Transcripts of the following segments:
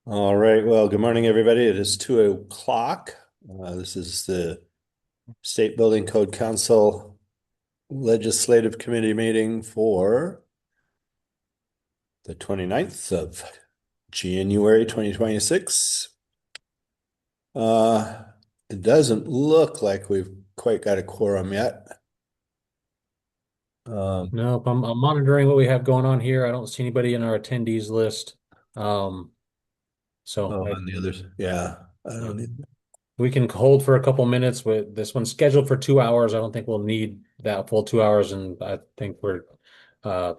All right. Well, good morning, everybody. It is 2 o'clock. This is the State Building Code Council Legislative Committee meeting for the 29th of January 2026. Uh, it doesn't look like we've quite got a quorum yet. Um, Nope, I'm monitoring what we have going on here. I don't see anybody in our attendees list. Um, so oh, and the others, yeah, I yeah, don't need. we can hold for a couple minutes. With this one's scheduled for 2 hours. I don't think we'll need that full 2 hours, and I think we're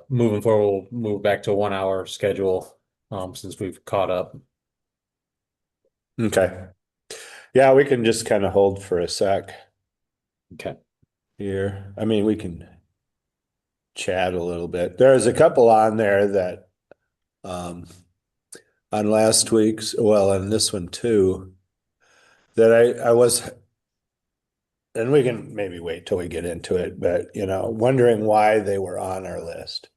moving forward. We'll move back to a 1 hour schedule since we've caught up. Okay. Yeah, we can just kind of hold for a sec Okay. here. I mean, we can chat a little bit. There's a couple on there that um on last week's, well, and this one too, that I was, and we can maybe wait till we get into it, but wondering why they were on our list.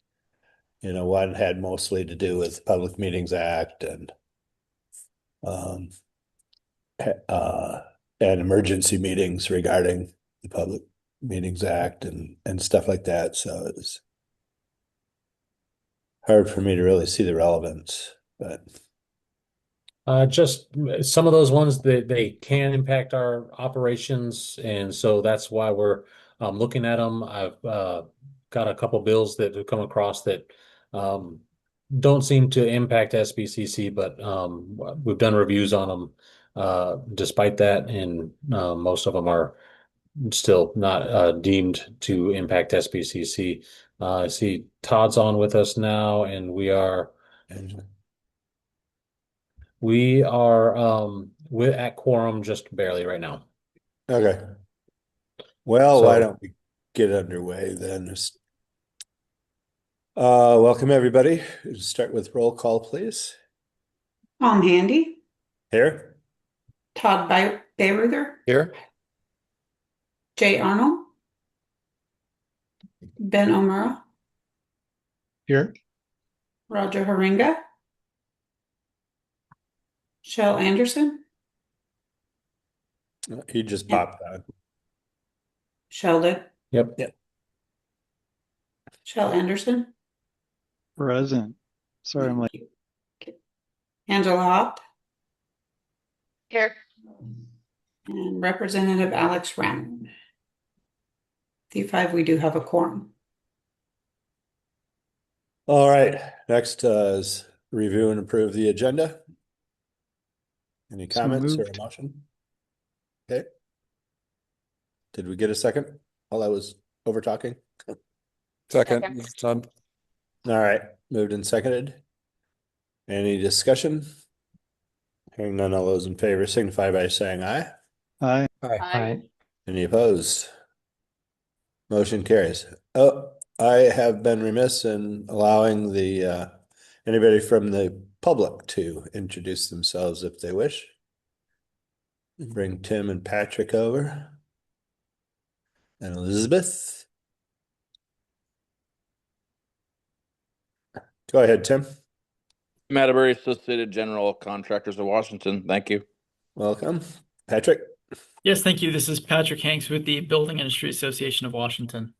One had mostly to do with Public Meetings Act um uh and emergency meetings regarding the Public Meetings Act and stuff like that. So it's hard for me to really see the relevance, but Just some of those ones that they can impact our operations, and so that's why we're looking at them. I've got a couple bills that have come across that um, don't seem to impact SBCC, but we've done reviews on them despite that, and most of them are still not deemed to impact SBCC. I see Todd's on with us now, and we're at quorum just barely right now. okay. Well, why So don't we get underway then? Welcome everybody. Start with roll call, please. Tom Handy, Here. Todd Bayreuther, here. Jay Arnold, Ben Omura, Here. Roger Haringa, Shell Anderson, He just and popped on. Sheldon, Yep. Yep. Shell Anderson, Present. Sorry, I'm thank like, you. Okay. Angela Haupt, Here. and Representative Alex Ramon. D5, we do have a quorum. All right. Next is review and approve the agenda. Any so comments or a moved. motion? Okay. Did we get a second while I was over talking? Second. Done. All right. Moved and seconded. Any discussion? Hearing none, all those in favor signify by saying aye. Aye. Aye. Any opposed? Motion carries. Oh, I have been remiss in allowing the anybody from the public to introduce themselves if they wish. Bring Tim and Patrick over. And Elizabeth. Go ahead, Tim. Matterbury Associated General Contractors of Washington. Thank you. Welcome. Patrick. Yes, thank you. This is Patrick Hanks with the Building Industry Association of Washington.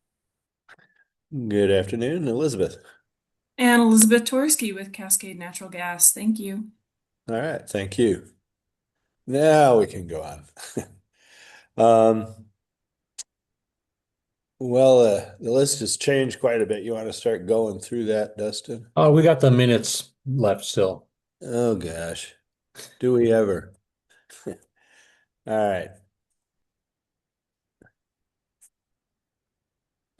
Good afternoon, Elizabeth. And Elizabeth Torsky with Cascade Natural Gas. Thank you. All right, thank you. Now we can go on. Um, well, the list has changed quite a bit. You want to start going through that, Dustin? Oh, we got the minutes left still. Oh gosh, do we ever? All right.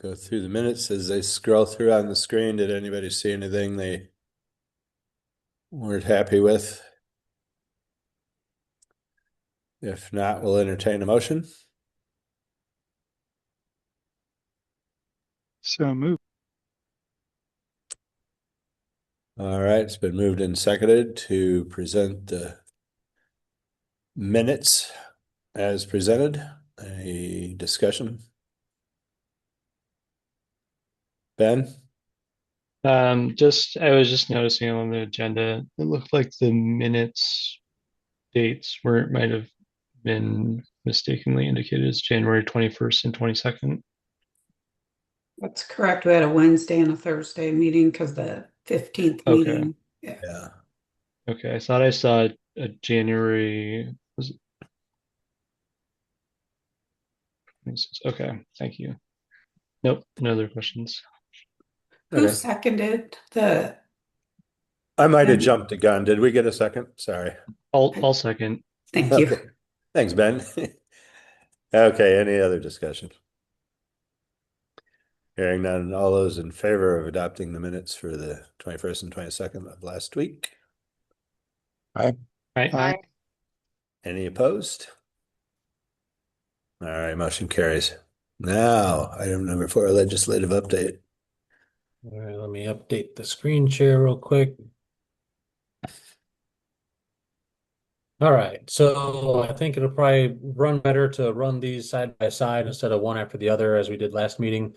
Go through the minutes as they scroll through on the screen. Did anybody see anything they weren't happy with? If not, we'll entertain a motion. So moved. All right, it's been moved and seconded to present the minutes as presented. A discussion? Ben? I was just noticing on the agenda, it looked like the minutes dates were might have been mistakenly indicated as January 21st and 22nd. That's correct. We had a Wednesday and a Thursday meeting because the 15th Okay. meeting. Yeah. Yeah. Okay. I thought I saw a January, was it 26? Okay. Thank you. Nope. No other questions. Who Okay. seconded the? I might have jumped the gun. Did we get a second? Sorry. I'll second. Thank you. Okay. Thanks, Ben. Okay, any other discussion? Hearing none, all those in favor of adopting the minutes for the 21st and 22nd of last week? Right. Aye. Any opposed? All right, motion carries. Now, item number 4, legislative update. All right, let me update the screen share real quick. All right, so I think it'll probably run better to run these side by side instead of one after the other as we did last meeting.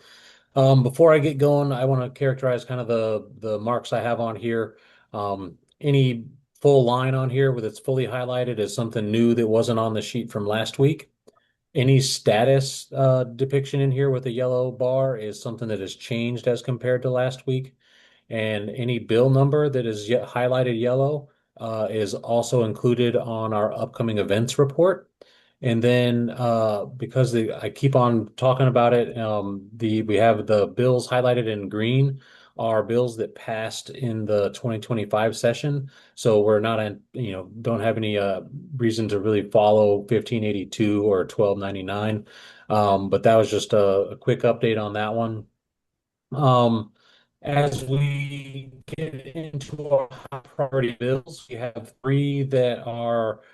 Before I get going, I want to characterize kind of the marks I have on here. Any full line on here with it's fully highlighted is something new that wasn't on the sheet from last week. Any status depiction in here with a yellow bar is something that has changed as compared to last week. And any bill number that is yet highlighted yellow is also included on our upcoming events report. And then because I keep on talking about it, we have the bills highlighted in green are bills that passed in the 2025 session. So we're not don't have any reason to really follow 1582 or 1299. But that was just a quick update on that one. As we get into our high priority bills, we have three that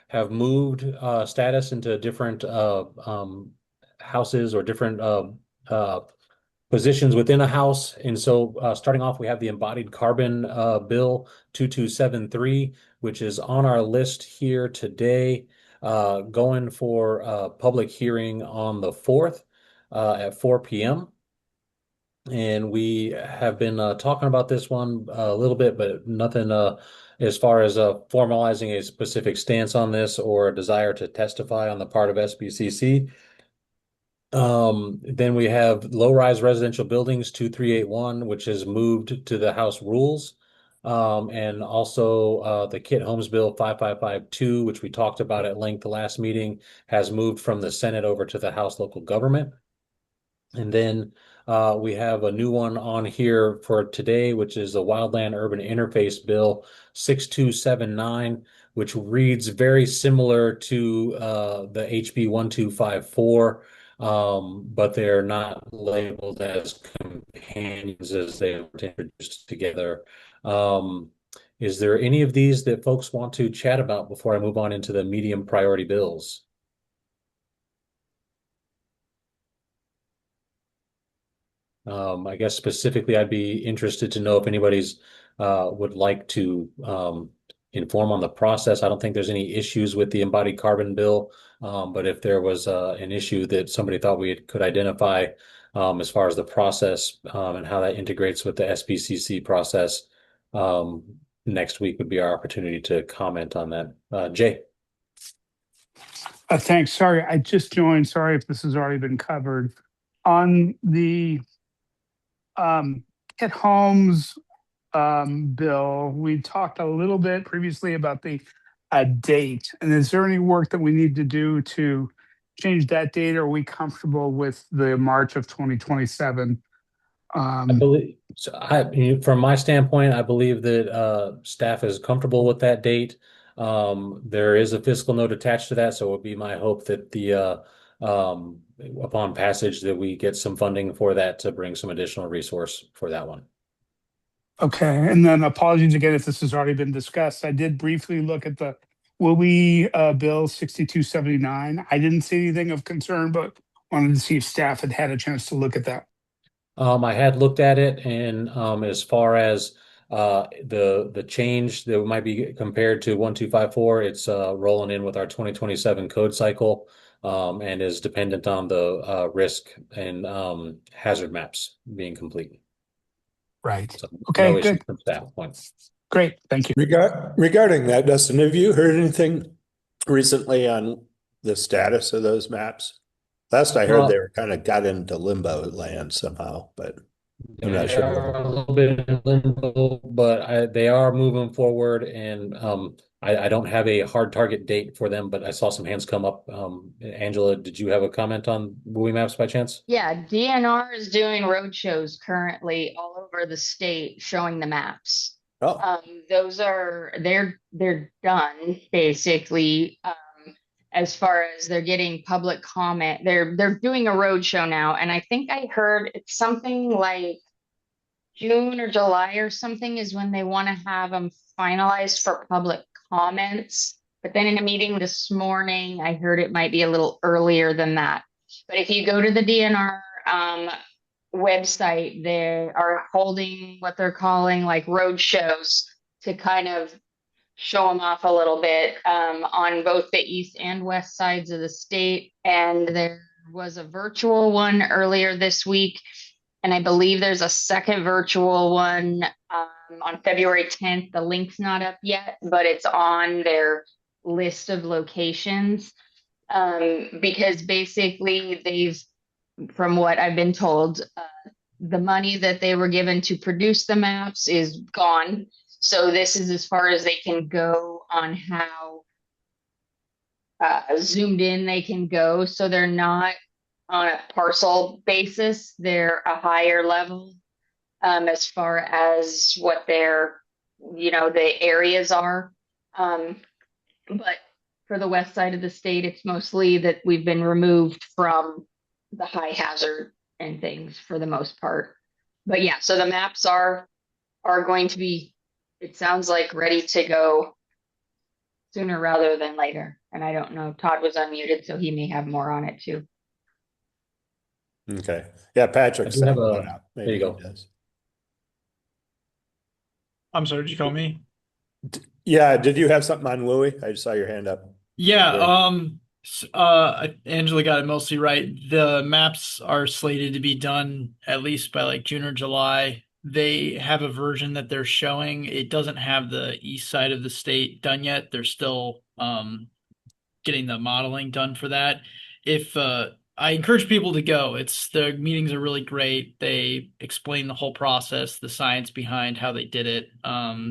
have moved status into different houses or different uh, positions within a house. And so starting off, we have the embodied carbon bill 2273, which is on our list here today, going for public hearing on the 4th at 4 p.m. And we have been talking about this one a little bit, but nothing as far as formalizing a specific stance on this or a desire to testify on the part of SBCC. Then we have low-rise residential buildings 2381, which has moved to the House rules. And also the Kit Homes Bill 5552, which we talked about at length the last meeting, has moved from the Senate over to the House Local Government. And then we have a new one on here for today, which is the Wildland Urban Interface Bill 6279, which reads very similar to the HB 1254, but they're not labeled as companions as they were introduced together. Is there any of these that folks want to chat about before I move on into the medium priority bills? I guess specifically, I'd be interested to know if anybody's would like to inform on the process. I don't think there's any issues with the embodied carbon bill, but if there was an issue that somebody thought we could identify as far as the process and how that integrates with the SBCC process, next week would be our opportunity to comment on that. Jay. Thanks. Sorry, I just joined. Sorry if this has already been covered. On the Kit Homes bill, we talked a little bit previously about the date. And is there any work that we need to do to change that date? Or are we comfortable with the March of 2027? I believe so. From my standpoint, I believe that staff is comfortable with that date. There is a fiscal note attached to that, so it would be my hope that the upon passage that we get some funding for that to bring some additional resource for that one. Okay, and then apologies again if this has already been discussed. I did briefly look at the WUI bill 6279. I didn't see anything of concern, but wanted to see if staff had had a chance to look at that. I had looked at it, and as far as the change that might be compared to 1254, it's rolling in with our 2027 code cycle, and is dependent on the risk and hazard maps being complete. Right. So Okay, no issue good. from staff point. Great. Thank you. Regarding that, Dustin, have you heard anything recently on the status of those maps? Last I heard, they were kind of got into limbo land somehow, but I'm not They sure. are a little bit in limbo, but they are moving forward, and I don't have a hard target date for them, but I saw some hands come up. Angela, did you have a comment on Bowie Maps by chance? Yeah, DNR is doing road shows currently all over the state showing the maps. Oh, Those are they're done basically. As far as they're getting public comment, they're doing a road show now, and I think I heard it's something like June or July or something is when they want to have them finalized for public comments. But then in a meeting this morning, I heard it might be a little earlier than that. But if you go to the DNR website, they are holding what they're calling like road shows to kind of show them off a little bit on both the east and west sides of the state. And there was a virtual one earlier this week. And I believe there's a second virtual one on February 10th. The link's not up yet, but it's on their list of locations because basically from what I've been told, the money that they were given to produce the maps is gone. So this is as far as they can go on how zoomed in they can go. So they're not on a parcel basis, they're a higher level as far as what the areas are. But for the west side of the state, it's mostly that we've been removed from the high hazard and things for the most part. But yeah, so the maps are going to be, it sounds like, ready to go sooner rather than later. And I don't know, Todd was unmuted, so he may have more on it too. okay. Yeah, Patrick I do have sent one a, out. there Maybe you he go. does. I'm sorry, did you call me? Yeah, did you have something on Louis? I just saw your hand up. Yeah, There. Angela got it mostly right. The maps are slated to be done at least by like June or July. They have a version that they're showing. It doesn't have the east side of the state done yet. They're still getting the modeling done for that. If I encourage people to go. The meetings are really great. They explain the whole process, the science behind how they did it.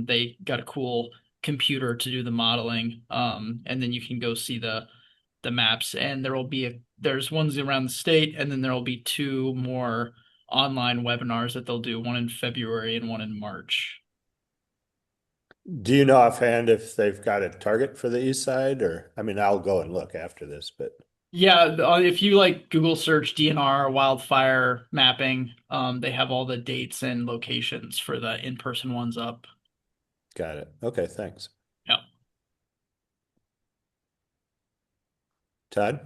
They got a cool computer to do the modeling. And then you can go see the maps. And there's ones around the state, and then there will be two more online webinars that they'll do, one in February and one in March. Do you know offhand if they've got a target for the east side or, I mean, I'll go and look after this, but Yeah, if you like Google search DNR wildfire mapping, they have all the dates and locations for the in-person ones up. got it. Okay, thanks. Yeah. Todd?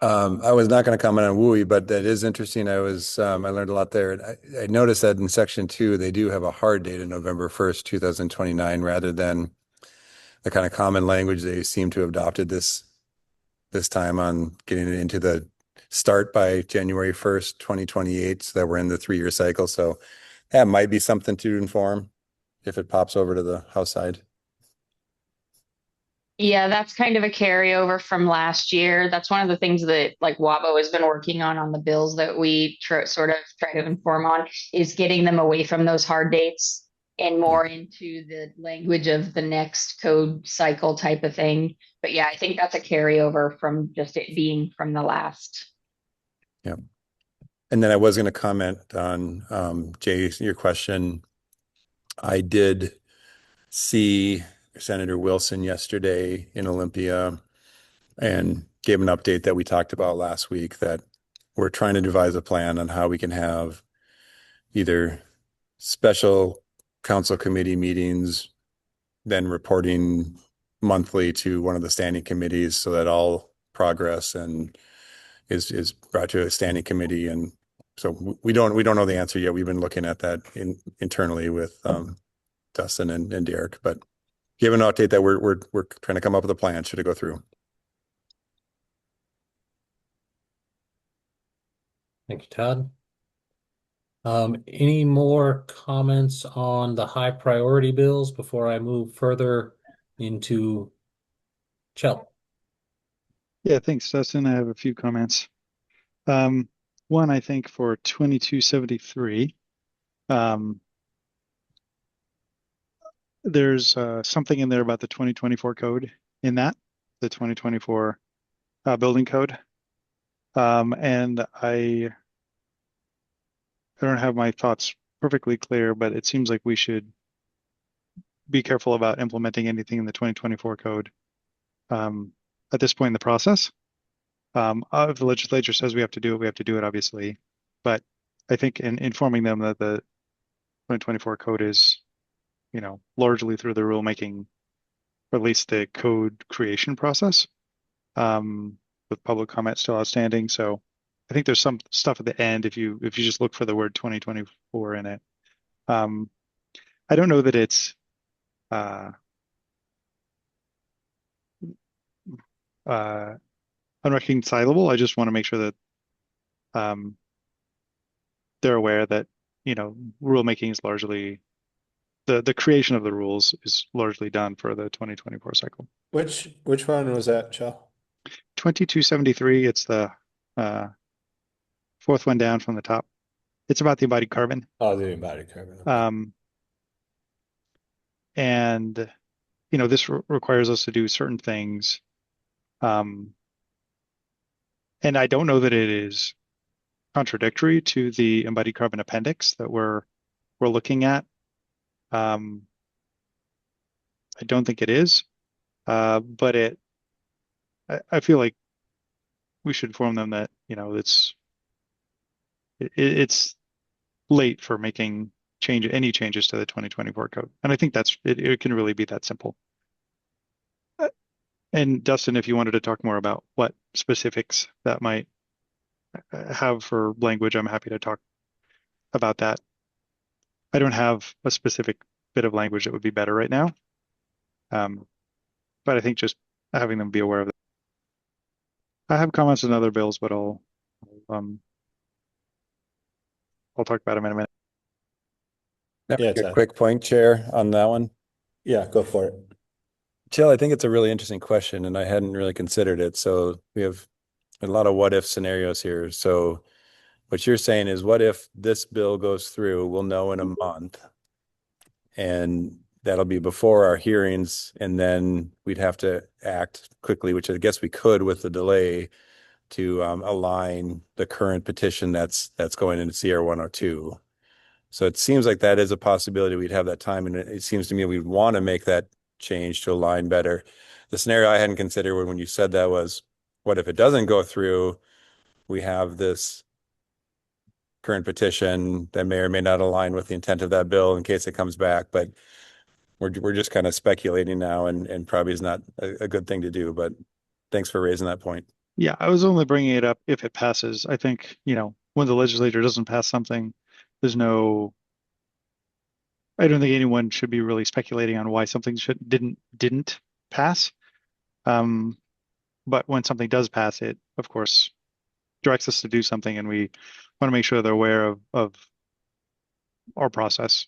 I was not going to comment on WUI, but that is interesting. I learned a lot there. I noticed that in section 2, they do have a hard date of November 1st, 2029, rather than the kind of common language they seem to have adopted this time on getting it into the start by January 1st, 2028, so that we're in the 3-year cycle. So that might be something to inform if it pops over to the House side. Yeah, that's kind of a carryover from last year. That's one of the things that like WABO has been working on the bills that we sort of try to inform on is getting them away from those hard dates and more into the language of the next code cycle type of thing. But yeah, I think that's a carryover from just it being from the last. Yeah. And then I was going to comment on Jay, your question. I did see Senator Wilson yesterday in Olympia and gave an update that we talked about last week, that we're trying to devise a plan on how we can have either special council committee meetings, then reporting monthly to one of the standing committees so that all progress and is brought to a standing committee. And so we don't know the answer yet. We've been looking at that internally with Dustin and Derek, but give an update that we're trying to come up with a plan should it go through. Thank you, Todd. Any more comments on the high priority bills before I move further into Chell? Yeah, thanks, Dustin. I have a few comments. Um, One, I think for 2273, um, there's something in there about the 2024 code in that, the 2024 building code. And I don't have my thoughts perfectly clear, but it seems like we should be careful about implementing anything in the 2024 code at this point in the process. If the legislature says we have to do it, we have to do it, obviously. But I think in informing them that the 2024 code is, largely through the rulemaking, or at least the code creation process, with public comment still outstanding. So I think there's some stuff at the end if you just look for the word 2024 in it. I don't know that it's uh, uh, unreconcilable. I just want to make sure that um, they're aware that rulemaking is largely the creation of the rules is largely done for the 2024 cycle. Which one was that, Chell? 2273. It's the uh, fourth one down from the top. It's about the embodied carbon. Oh, the embodied carbon. Okay. And this requires us to do certain things. And I don't know that it is contradictory to the embodied carbon appendix that we're looking at. I don't think it is, but I feel like we should inform them that it's late for making any changes to the 2024 code, and I think it can really be that simple. And Dustin, if you wanted to talk more about what specifics that might have for language, I'm happy to talk about that. I don't have a specific bit of language that would be better right now. But I think just having them be aware of that. I have comments on other bills, but I'll talk about them in a minute. Yeah, a quick point, Chair, on that one. Yeah, go for it. Jill, I think it's a really interesting question, and I hadn't really considered it. So we have a lot of what if scenarios here. So what you're saying is, what if this bill goes through? We'll know in a month, and that'll be before our hearings, and then we'd have to act quickly, which I guess we could with the delay to align the current petition that's going into CR 102. So it seems like that is a possibility. We'd have that time, and it seems to me we'd want to make that change to align better. The scenario I hadn't considered when you said that was, what if it doesn't go through? We have this current petition that may or may not align with the intent of that bill in case it comes back, but we're just kind of speculating now, and probably is not a good thing to do. But thanks for raising that point. Yeah, I was only bringing it up if it passes. I think, when the legislature doesn't pass something, I don't think anyone should be really speculating on why something didn't pass. But when something does pass, it, of course, directs us to do something, and we want to make sure they're aware of our process.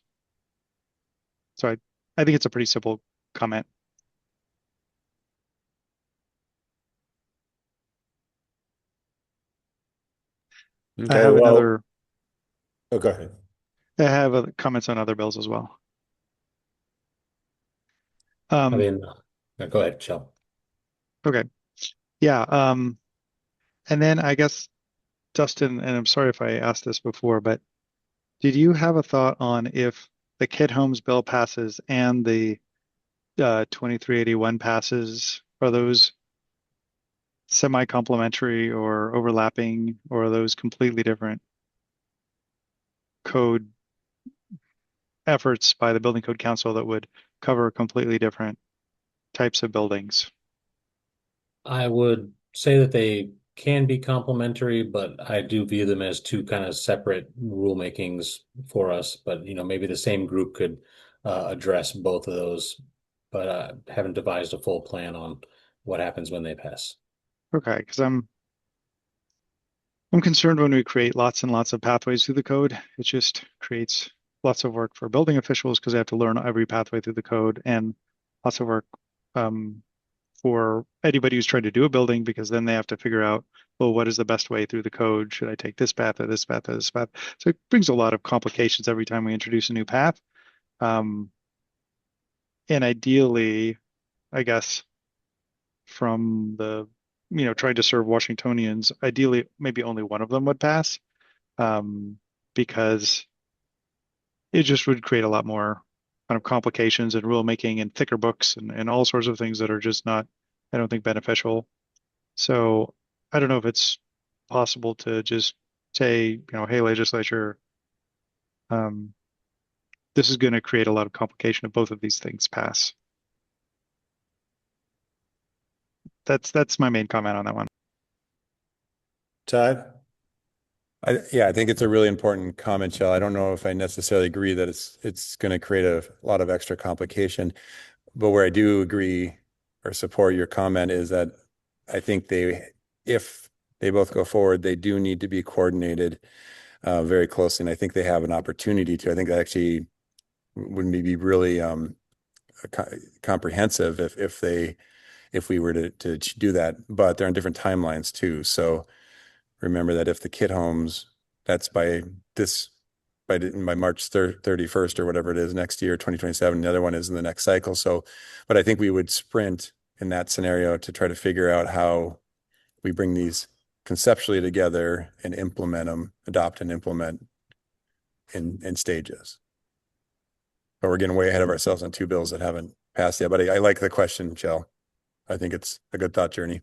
So I think it's a pretty simple comment. Okay, I have well, oh, go ahead. I have other comments on other bills as well. Go ahead, Chell. Okay. Yeah. And then I guess, Dustin, and I'm sorry if I asked this before, but did you have a thought on if the Kid Homes bill passes and the 2381 passes, are those semi-complementary or overlapping, or are those completely different code efforts by the Building Code Council that would cover completely different types of buildings? I would say that they can be complementary, but I do view them as two kind of separate rulemakings for us. But maybe the same group could address both of those, but haven't devised a full plan on what happens when they pass. Okay, because I'm concerned when we create lots and lots of pathways through the code. It just creates lots of work for building officials because they have to learn every pathway through the code, and lots of work for anybody who's trying to do a building, because then they have to figure out, well, what is the best way through the code? Should I take this path or this path or this path? So it brings a lot of complications every time we introduce a new path. And ideally, I guess, from the, trying to serve Washingtonians, ideally, maybe only one of them would pass, because it just would create a lot more kind of complications and rulemaking and thicker books and all sorts of things that are just not, I don't think, beneficial. So I don't know if it's possible to just say, hey, legislature, this is going to create a lot of complication if both of these things pass. That's my main comment on that one. Todd? I think it's a really important comment, Shell. I don't know if I necessarily agree that it's going to create a lot of extra complication, but where I do agree or support your comment is that I think if they both go forward, they do need to be coordinated very closely, and I think they have an opportunity to. I think that actually would be really comprehensive if we were to do that, but they're on different timelines too. So remember that if the kit homes, that's by March 31st or whatever it is next year, 2027. The other one is in the next cycle. So, but I think we would sprint in that scenario to try to figure out how we bring these conceptually together and implement them, adopt and implement in stages. But we're getting way ahead of ourselves on two bills that haven't passed yet. But I like the question, Jill. I think it's a good thought journey.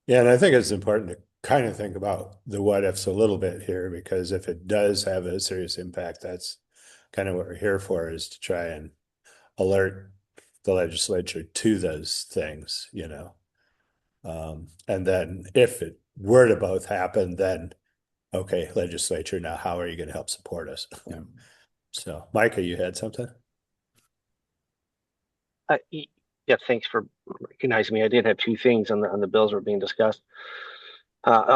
Yeah, and I think it's important to kind of think about the what ifs a little bit here, because if it does have a serious impact, that's kind of what we're here for, is to try and alert the legislature to those things, and then if it were to both happen, then okay, legislature, now how are you going to help support us? Yeah. So, Micah, you had something? Yeah, thanks for recognizing me. I did have two things on the bills that were being discussed.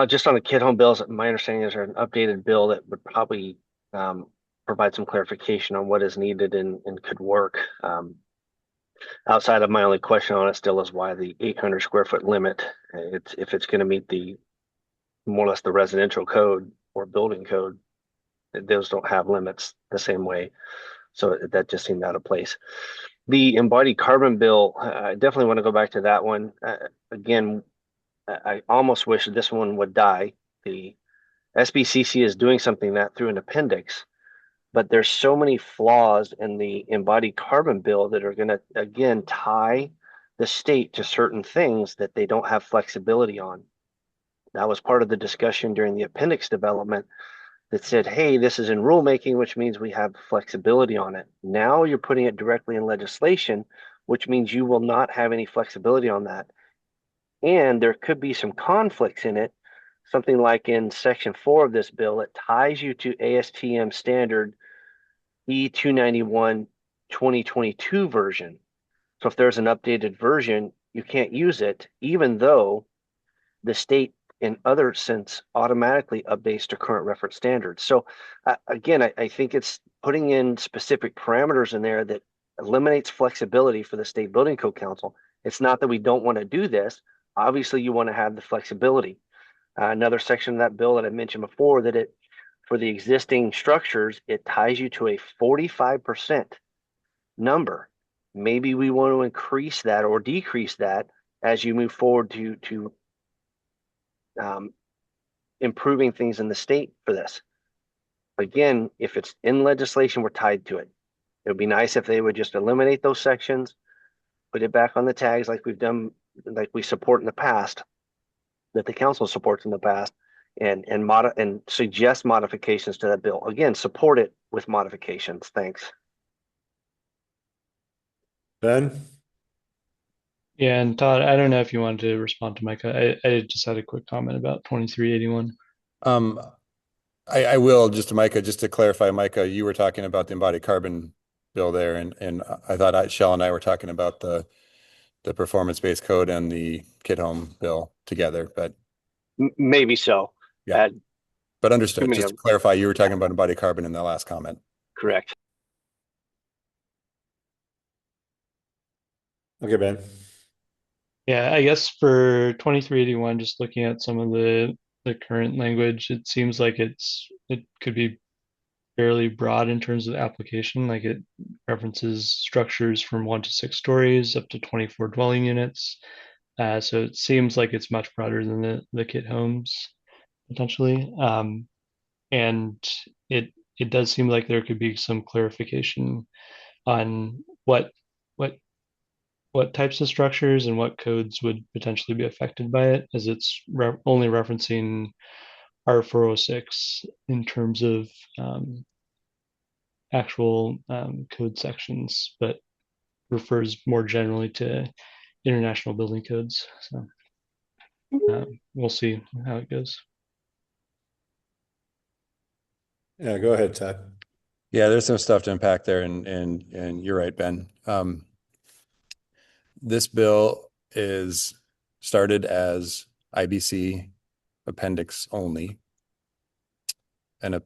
Just on the kid home bills, my understanding is there's an updated bill that would probably provide some clarification on what is needed and could work. Outside of my only question on it still is why the 800 square foot limit. If it's going to meet the more or less the residential code or building code, those don't have limits the same way. So that just seemed out of place. The embodied carbon bill, I definitely want to go back to that one. Again, I almost wish this one would die. The SBCC is doing something that through an appendix, but there's so many flaws in the embodied carbon bill that are going to, again, tie the state to certain things that they don't have flexibility on. That was part of the discussion during the appendix development that said, hey, this is in rulemaking, which means we have flexibility on it. Now you're putting it directly in legislation, which means you will not have any flexibility on that. And there could be some conflicts in it, something like in section 4 of this bill, it ties you to ASTM standard E291 2022 version. So if there's an updated version, you can't use it, even though the state in other sense automatically updates to current reference standards. So again, I think it's putting in specific parameters in there that eliminates flexibility for the State Building Code Council. It's not that we don't want to do this. Obviously, you want to have the flexibility. Another section of that bill that I mentioned before, that it, for the existing structures, it ties you to a 45% number. Maybe we want to increase that or decrease that as you move forward to improving things in the state for this. Again, if it's in legislation, we're tied to it. It would be nice if they would just eliminate those sections, put it back on the tags like we've done, like we support in the past, that the council supports in the past, and suggest modifications to that bill. Again, support it with modifications. Thanks. Ben? Yeah, and Todd, I don't know if you wanted to respond to Micah. I just had a quick comment about 2381. I will, just to Micah, just to clarify, Micah, you were talking about the embodied carbon bill there, and I thought Shell and I were talking about the performance-based code and the kit home bill together, but Maybe so. Yeah. add But too understood. many Just of to them. clarify, you were talking about embodied carbon in the last comment. Correct. Okay, Ben. Yeah, I guess for 2381, just looking at some of the current language, it seems like it could be fairly broad in terms of application. Like it references structures from 1 to 6 stories up to 24 dwelling units. So it seems like it's much broader than the kit homes potentially. And it does seem like there could be some clarification on what what types of structures and what codes would potentially be affected by it, as it's only referencing R406 in terms of actual code sections, but refers more generally to international building codes. So we'll see how it goes. Yeah, go ahead, Todd. Yeah, there's some stuff to unpack there, and you're right, Ben. This bill is started as IBC appendix only. An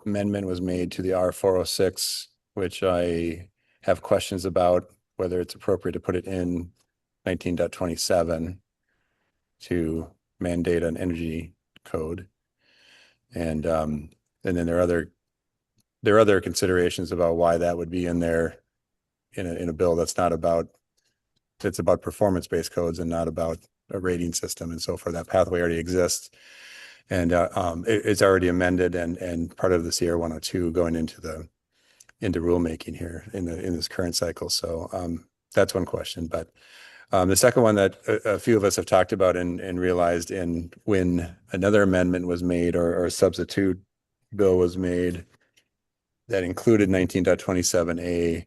amendment was made to the R406, which I have questions about whether it's appropriate to put it in 19.27 to mandate an energy code. And then there are other considerations about why that would be in there in a bill that's not about, it's about performance-based codes and not about a rating system and so forth. That pathway already exists. And it's already amended and part of the CR 102 going into rulemaking here in this current cycle. So that's one question. But the second one that a few of us have talked about and realized when another amendment was made or a substitute bill was made that included 19.27A,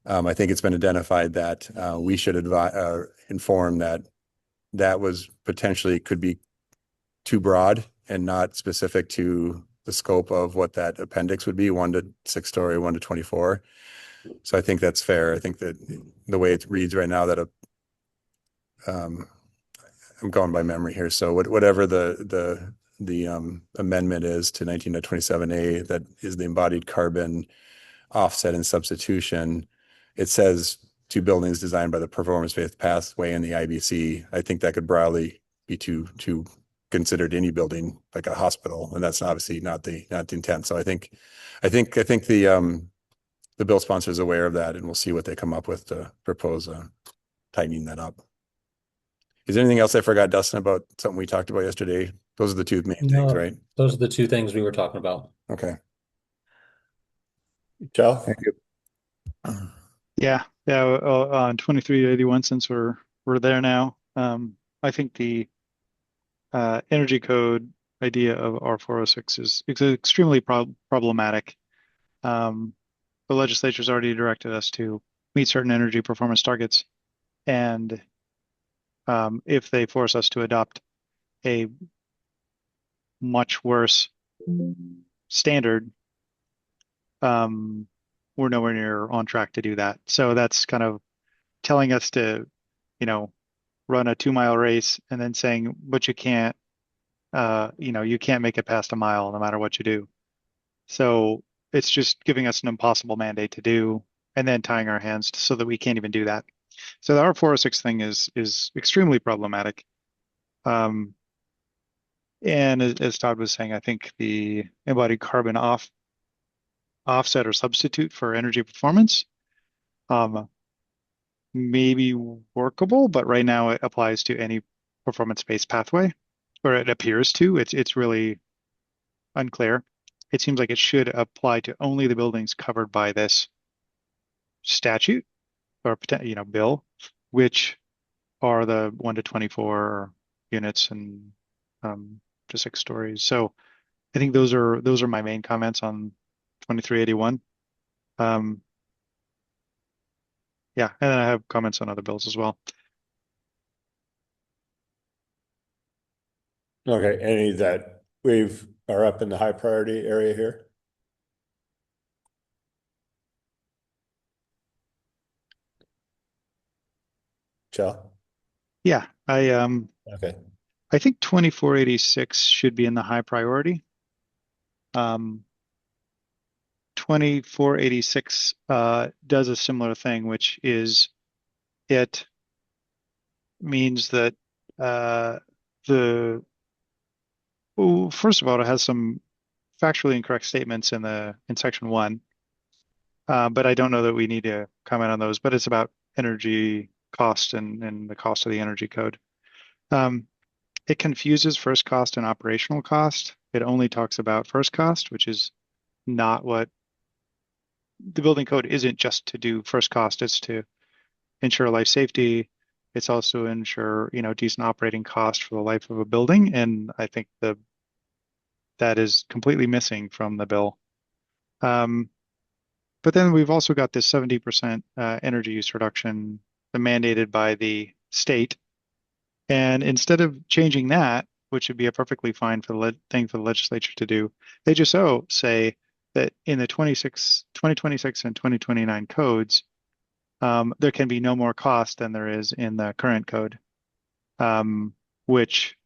I think it's been identified that we should inform that was potentially could be too broad and not specific to the scope of what that appendix would be, 1 to 6 story, 1 to 24. So I think that's fair. I think that the way it reads right now that I'm going by memory here. So whatever the amendment is to 19.27A, that is the embodied carbon offset and substitution. It says to buildings designed by the performance-based pathway in the IBC. I think that could broadly be to considered any building like a hospital, and that's obviously not the intent. So I think the bill sponsor is aware of that, and we'll see what they come up with to propose tightening that up. Is there anything else I forgot, Dustin, about something we talked about yesterday? Those are the two main things, right? Those are the two things we were talking about. Okay. Joe? Thank you. Yeah, on 2381, since we're there now, I think the energy code idea of R406 is extremely problematic. The legislature's already directed us to meet certain energy performance targets, and if they force us to adopt a much worse standard, we're nowhere near on track to do that. So that's kind of telling us to, run a 2-mile race and then saying, but you can't, you can't make it past a mile no matter what you do. So it's just giving us an impossible mandate to do and then tying our hands so that we can't even do that. So the R406 thing is extremely problematic. And as Todd was saying, I think the embodied carbon offset or substitute for energy performance may be workable, but right now it applies to any performance-based pathway, or it appears to. It's really unclear. It seems like it should apply to only the buildings covered by this statute or bill, which are the 1 to 24 units and to 6 stories. So I think those are my main comments on 2381. Yeah, and then I have comments on other bills as well. Okay, any that are up in the high priority area here? Joe? Yeah, I Okay. I think 2486 should be in the high priority. 2486 does a similar thing, which is it means that first of all, it has some factually incorrect statements in section 1, but I don't know that we need to comment on those. But it's about energy cost and the cost of the energy code. It confuses first cost and operational cost. It only talks about first cost, which is not what the building code isn't just to do first cost. It's to ensure life safety. It's also ensure, decent operating cost for the life of a building. And I think that is completely missing from the bill. But then we've also got this 70% energy use reduction mandated by the state. And instead of changing that, which would be a perfectly fine thing for the legislature to do, they just say that in the 2026 and 2029 codes, there can be no more cost than there is in the current code, which,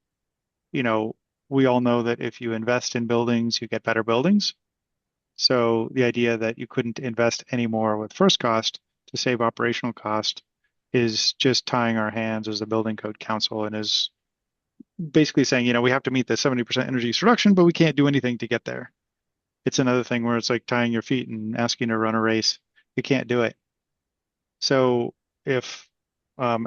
we all know that if you invest in buildings, you get better buildings. So the idea that you couldn't invest any more with first cost to save operational cost is just tying our hands as a building code council and is basically saying, we have to meet the 70% energy use reduction, but we can't do anything to get there. It's another thing where it's like tying your feet and asking to run a race. You can't do it. So and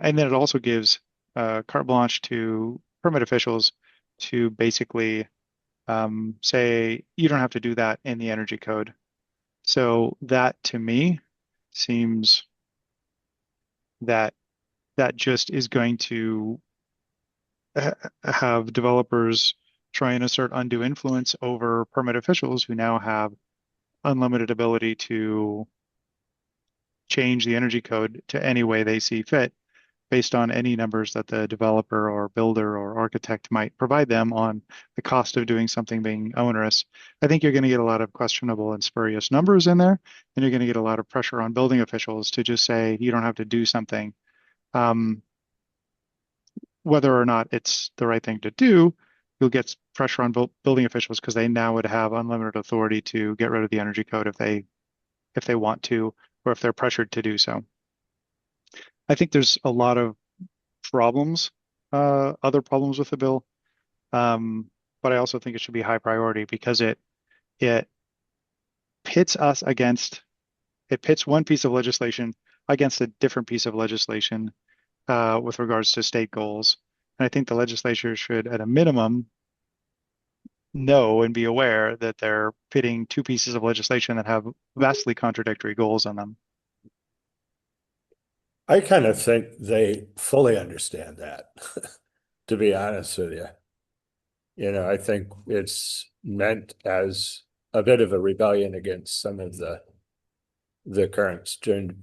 then it also gives carte blanche to permit officials to basically say, you don't have to do that in the energy code. So that to me seems that just is going to have developers try and assert undue influence over permit officials who now have unlimited ability to change the energy code to any way they see fit based on any numbers that the developer or builder or architect might provide them on the cost of doing something being onerous. I think you're going to get a lot of questionable and spurious numbers in there, and you're going to get a lot of pressure on building officials to just say, you don't have to do something. Whether or not it's the right thing to do, you'll get pressure on building officials because they now would have unlimited authority to get rid of the energy code if they want to, or if they're pressured to do so. I think there's a lot of problems, other problems with the bill, but I also think it should be high priority because it pits one piece of legislation against a different piece of legislation with regards to state goals. And I think the legislature should, at a minimum, know and be aware that they're pitting two pieces of legislation that have vastly contradictory goals on them. I kind of think they fully understand that, to be honest with you. I think it's meant as a bit of a rebellion against some of the current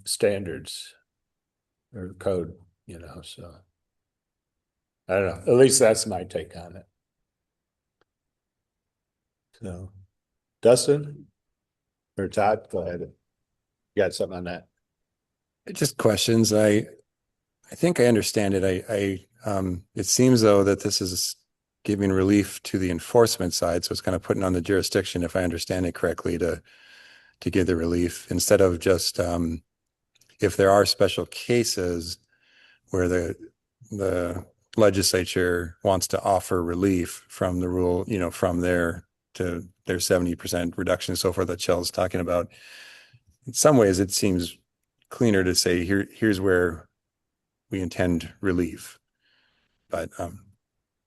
standards or code, so I don't know. At least that's my take on it. So, Dustin or Todd, go ahead. You got something on that? Just questions. I think I understand it. It seems though that this is giving relief to the enforcement side, so it's kind of putting on the jurisdiction, if I understand it correctly, to give the relief instead of just if there are special cases where the legislature wants to offer relief from the rule, from their 70% reduction and so forth that Shell's talking about. In some ways, it seems cleaner to say here's where we intend relief, but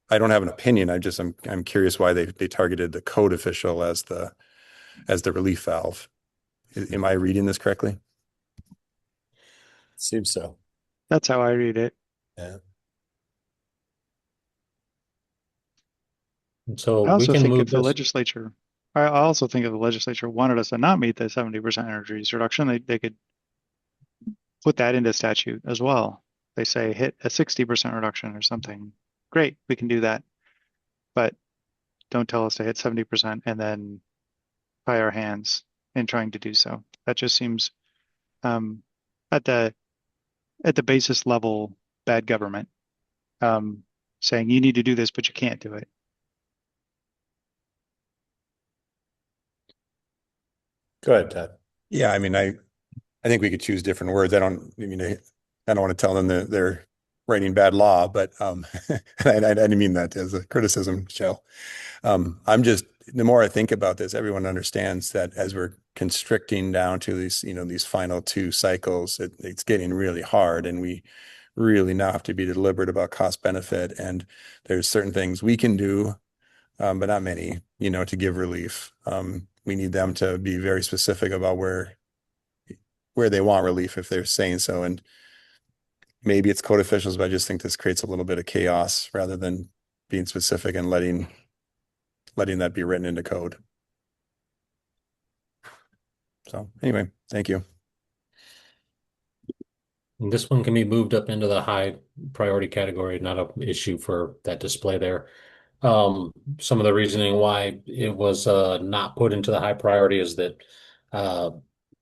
I don't have an opinion. I'm curious why they targeted the code official as the relief valve. Am I reading this correctly? Seems so. That's how I read it. Yeah. So I also we can think move if the this. legislature, I also think if the legislature wanted us to not meet the 70% energy use reduction, they could put that into statute as well. They say hit a 60% reduction or something. Great, we can do that. But don't tell us to hit 70% and then tie our hands in trying to do so. That just seems at the basis level bad government. saying you need to do this, but you can't do it. Go ahead, Todd. Yeah, I mean, I think we could choose different words. I mean, I don't want to tell them that they're writing bad law, but I didn't mean that as a criticism, Joe. I'm just, the more I think about this, everyone understands that as we're constricting down to these, these final two cycles, it's getting really hard, and we really now have to be deliberate about cost benefit. And there's certain things we can do, but not many, to give relief. We need them to be very specific about where they want relief if they're saying so. And maybe it's code officials, but I just think this creates a little bit of chaos rather than being specific and letting that be written into code. So anyway, thank you. And this one can be moved up into the high priority category, not an issue for that display there. Some of the reasoning why it was not put into the high priority is that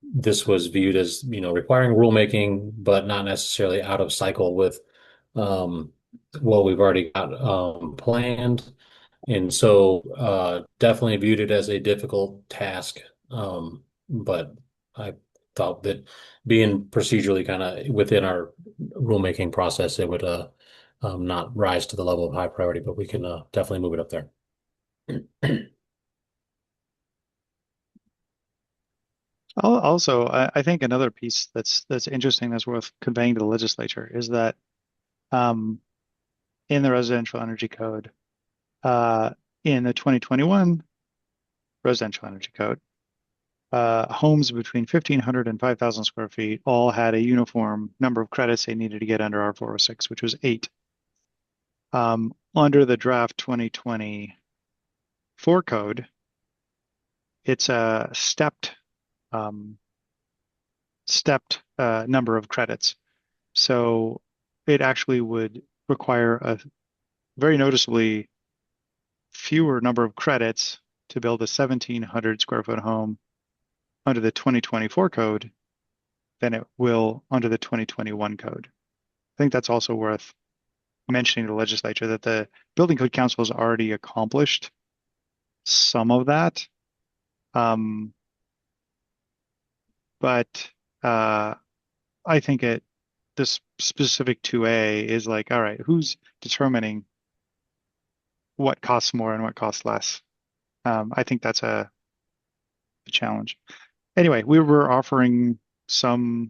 this was viewed as, requiring rulemaking, but not necessarily out of cycle with what we've already got planned. And so definitely viewed it as a difficult task. But I thought that being procedurally kind of within our rulemaking process, it would not rise to the level of high priority, but we can definitely move it up there. Also, I think another piece that's interesting that's worth conveying to the legislature is that in the residential energy code, in the 2021 residential energy code, homes between 1,500 and 5,000 square feet all had a uniform number of credits they needed to get under R406, which was 8. Under the draft 2024 code, it's a stepped number of credits. So it actually would require a very noticeably fewer number of credits to build a 1,700 square foot home under the 2024 code than it will under the 2021 code. I think that's also worth mentioning to the legislature that the Building Code Council has already accomplished some of that. But I think this specific 2A is like, all right, who's determining what costs more and what costs less? I think that's a challenge. Anyway, we were offering the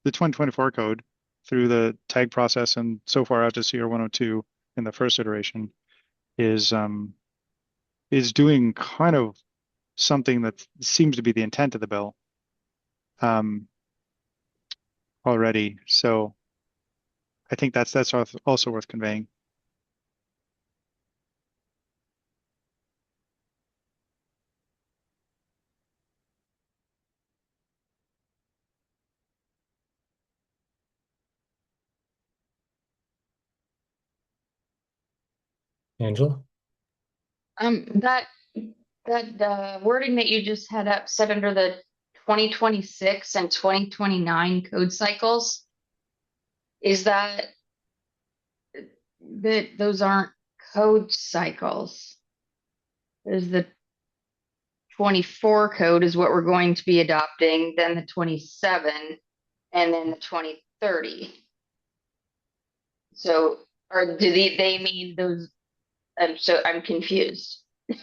2024 code through the tag process, and so far out to CR 102 in the first iteration is doing kind of something that seems to be the intent of the bill already. So I think that's also worth conveying. Angela? That wording that you just had up said under the 2026 and 2029 code cycles, is that those aren't code cycles? There's the 24 code is what we're going to be adopting, then the 27, and then the 2030. So, or do they mean those? So I'm confused. I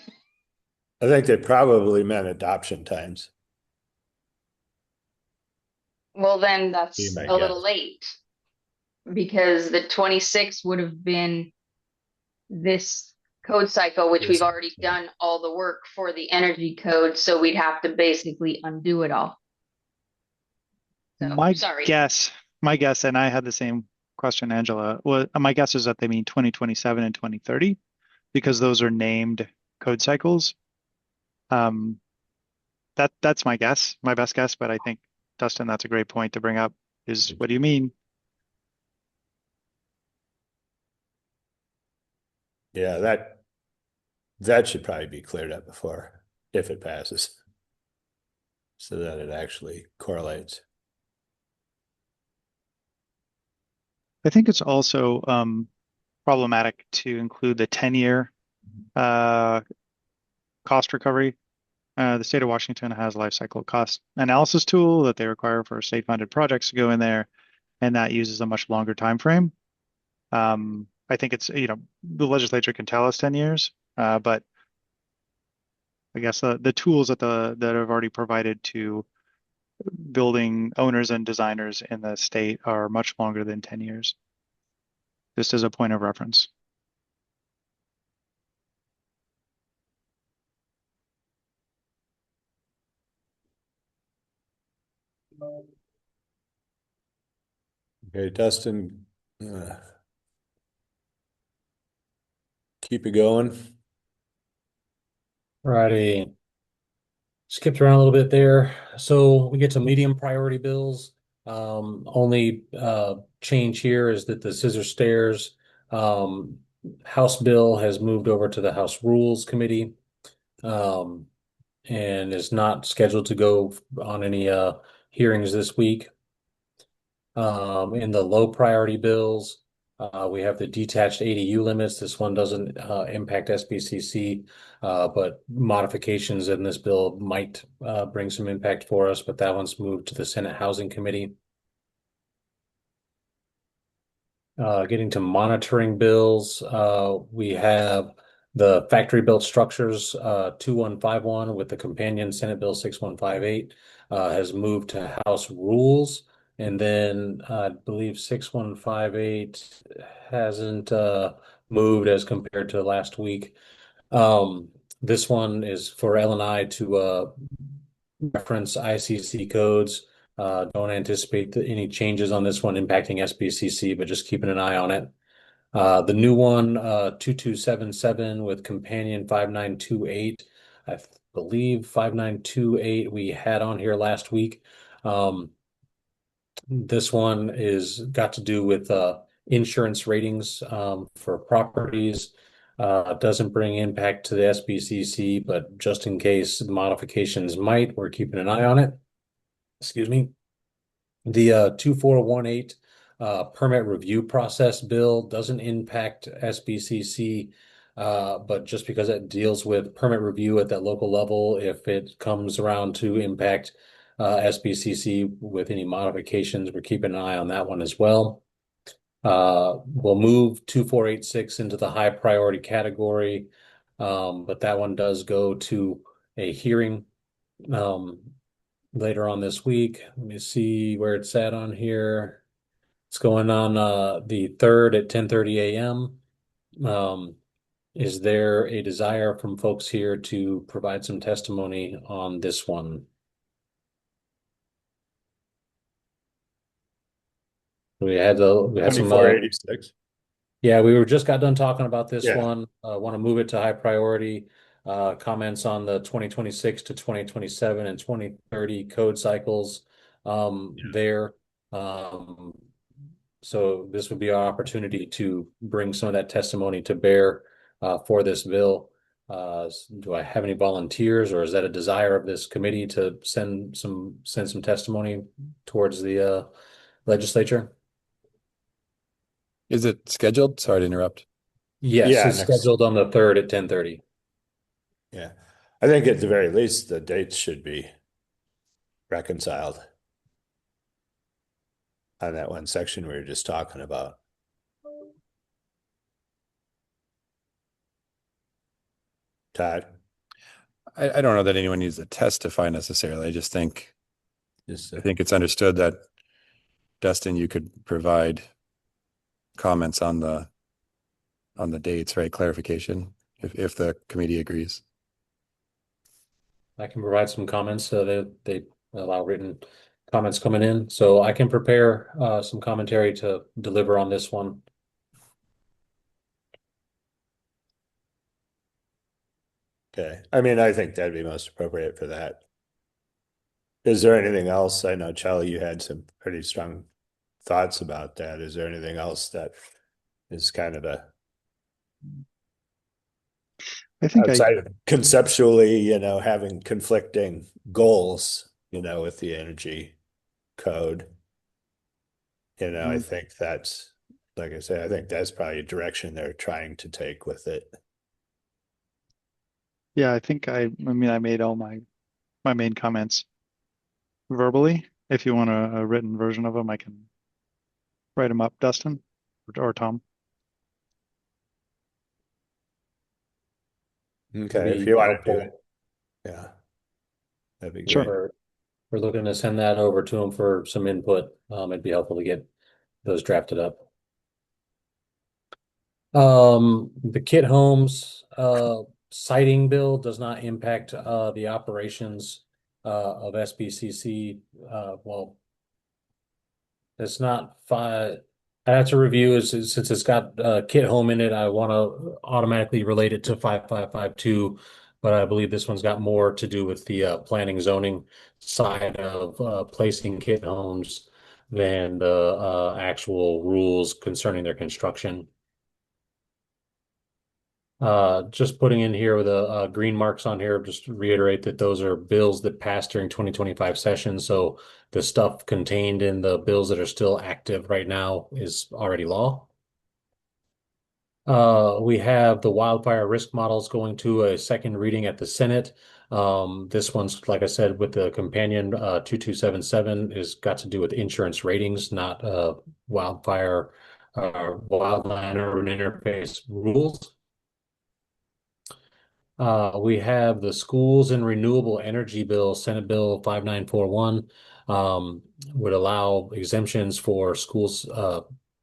think they probably meant adoption times. Well, then Be that's my a little guess. late because the 26 would have been this code cycle, which we've already done all the work for the energy code. So we'd have to basically undo it all. So, My sorry. guess, and I had the same question, Angela. Well, my guess is that they mean 2027 and 2030 because those are named code cycles. That's my guess, my best guess, but I think, Dustin, that's a great point to bring up is what do you mean? Yeah, that should probably be cleared up before, if it passes, so that it actually correlates. I think it's also problematic to include the 10-year cost recovery. The state of Washington has a life cycle cost analysis tool that they require for state-funded projects to go in there, and that uses a much longer time frame. I think it's, the legislature can tell us 10 years, but I guess the tools that have already provided to building owners and designers in the state are much longer than 10 years, just as a point of reference. Okay, Dustin, keep it going. Righty. Skipped around a little bit there. So we get to medium priority bills. Only change here is that the scissor stairs House bill has moved over to the House Rules Committee and is not scheduled to go on any hearings this week. In the low priority bills, we have the detached ADU limits. This one doesn't impact SBCC, but modifications in this bill might bring some impact for us, but that one's moved to the Senate Housing Committee. Getting to monitoring bills, we have the factory built structures 2151 with the companion Senate Bill 6158 has moved to House Rules. And then I believe 6158 hasn't moved as compared to last week. This one is for L&I to reference ICC codes. Don't anticipate any changes on this one impacting SBCC, but just keeping an eye on it. The new one, 2277 with companion 5928. I believe 5928 we had on here last week. This one is got to do with insurance ratings for properties. Doesn't bring impact to the SBCC, but just in case modifications might, we're keeping an eye on it. Excuse me. The 2418 permit review process bill doesn't impact SBCC, but just because it deals with permit review at that local level, if it comes around to impact SBCC with any modifications, we're keeping an eye on that one as well. We'll move 2486 into the high priority category, but that one does go to a hearing later on this week. Let me see where it's at on here. It's going on the 3rd at 10:30 a.m. Is there a desire from folks here to provide some testimony on this one? We had some 2486. Yeah, we were just got done talking about this Yeah. one. Want to move it to high priority. Comments on the 2026 to 2027 and 2030 code cycles there. So this would be our opportunity to bring some of that testimony to bear for this bill. Do I have any volunteers, or is that a desire of this committee to send some testimony towards the legislature? Is it scheduled? Sorry to interrupt. Yes, Yeah, it's scheduled on the 3rd at 10:30. Yeah. I think at the very least, the dates should be reconciled on that one section we were just talking about. Todd? I don't know that anyone needs to testify necessarily. I just think I think it's understood that, Dustin, you could provide comments on the dates, right? Clarification, if the committee agrees. I can provide some comments so that they allow written comments coming in. So I can prepare some commentary to deliver on this one. Okay. I mean, I think that'd be most appropriate for that. Is there anything else? I know, Charlie, you had some pretty strong thoughts about that. Is there anything else that is kind of outside of conceptually, having conflicting goals, with the energy code? I think that's like I said, I think that's probably a direction they're trying to take with it. Yeah, I think I made all my main comments verbally. If you want a written version of them, I can write them up, Dustin or Tom. Okay, if Be you want to do it, helpful. yeah, that'd be Yeah, Sure. great. we're looking to send that over to them for some input. It'd be helpful to get those drafted up. The kit homes siting bill does not impact the operations of SBCC. Well, it's not five. I have to review since it's got kit home in it. I want to automatically relate it to 5552, but I believe this one's got more to do with the planning zoning side of placing kit homes than the actual rules concerning their construction. Just putting in here with the green marks on here, just to reiterate that those are bills that passed during 2025 session. So the stuff contained in the bills that are still active right now is already law. We have the wildfire risk models going to a second reading at the Senate. This one's, like I said, with the companion 2277 is got to do with insurance ratings, not wildfire wildland urban interface rules. We have the schools and renewable energy bill, Senate Bill 5941, would allow exemptions for schools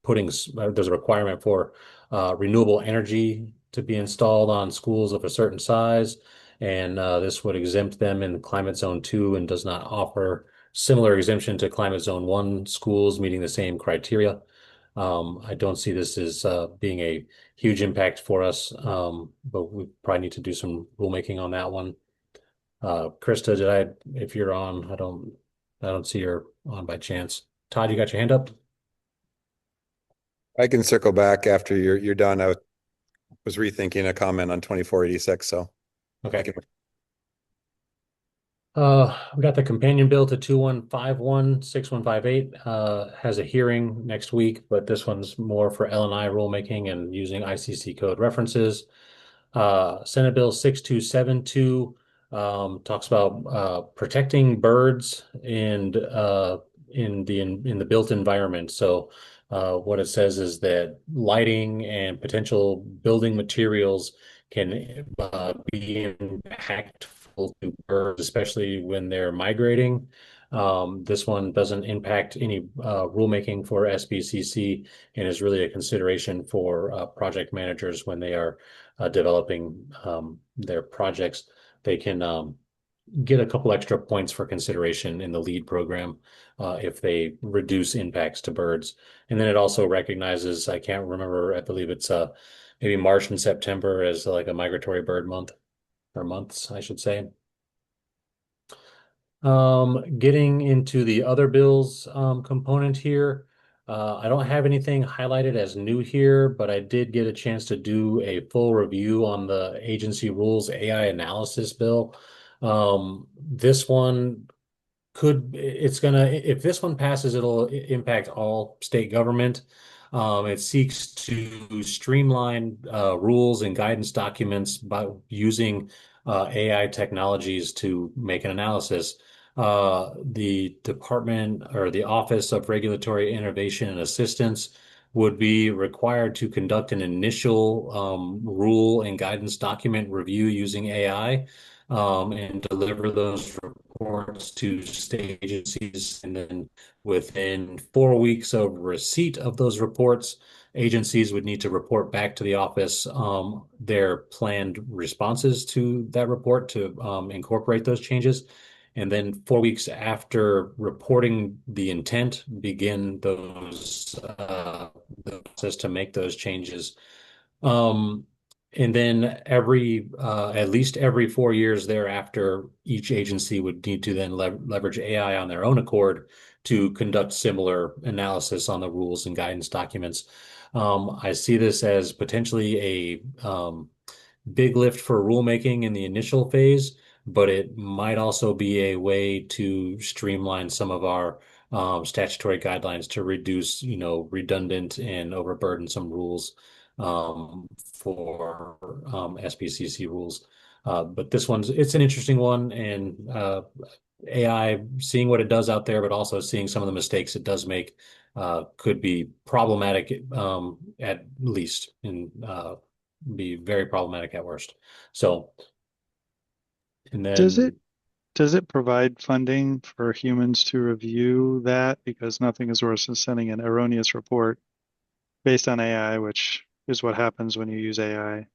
there's a requirement for renewable energy to be installed on schools of a certain size. And this would exempt them in Climate Zone 2 and does not offer similar exemption to Climate Zone 1 schools meeting the same criteria. I don't see this as being a huge impact for us, but we probably need to do some rulemaking on that one. Krista, if you're on, I don't see her on by chance. Todd, you got your hand up? I can circle back after you're done. I was rethinking a comment on 2486, so I Okay. can. We got the companion bill to 2151-6158, has a hearing next week, but this one's more for L&I rulemaking and using ICC code references. Senate Bill 6272 talks about protecting birds and in the built environment. So what it says is that lighting and potential building materials can be impactful to birds, especially when they're migrating. This one doesn't impact any rulemaking for SBCC and is really a consideration for project managers when they are developing their projects. They can get a couple extra points for consideration in the LEAD program if they reduce impacts to birds. And then it also recognizes, I can't remember, I believe it's maybe March and September as like a migratory bird month, or months, I should say. Getting into the other bills component here. I don't have anything highlighted as new here, but I did get a chance to do a full review on the agency rules AI analysis bill. This one if this one passes, it'll impact all state government. It seeks to streamline rules and guidance documents by using AI technologies to make an analysis. The Department or the Office of Regulatory Innovation and Assistance would be required to conduct an initial rule and guidance document review using AI and deliver those reports to state agencies. And then within 4 weeks of receipt of those reports, agencies would need to report back to the office their planned responses to that report to incorporate those changes. And then 4 weeks after reporting the intent, begin the process to make those changes. And then at least every 4 years thereafter, each agency would need to then leverage AI on their own accord to conduct similar analysis on the rules and guidance documents. I see this as potentially a big lift for rulemaking in the initial phase, but it might also be a way to streamline some of our statutory guidelines to reduce, redundant and overburdensome rules for SBCC rules. But it's an interesting one, and AI, seeing what it does out there, but also seeing some of the mistakes it does make, could be problematic at least, and be very problematic at worst. So, and Does it then does it provide funding for humans to review that? Because nothing is worse than sending an erroneous report based on AI, which is what happens when you use AI.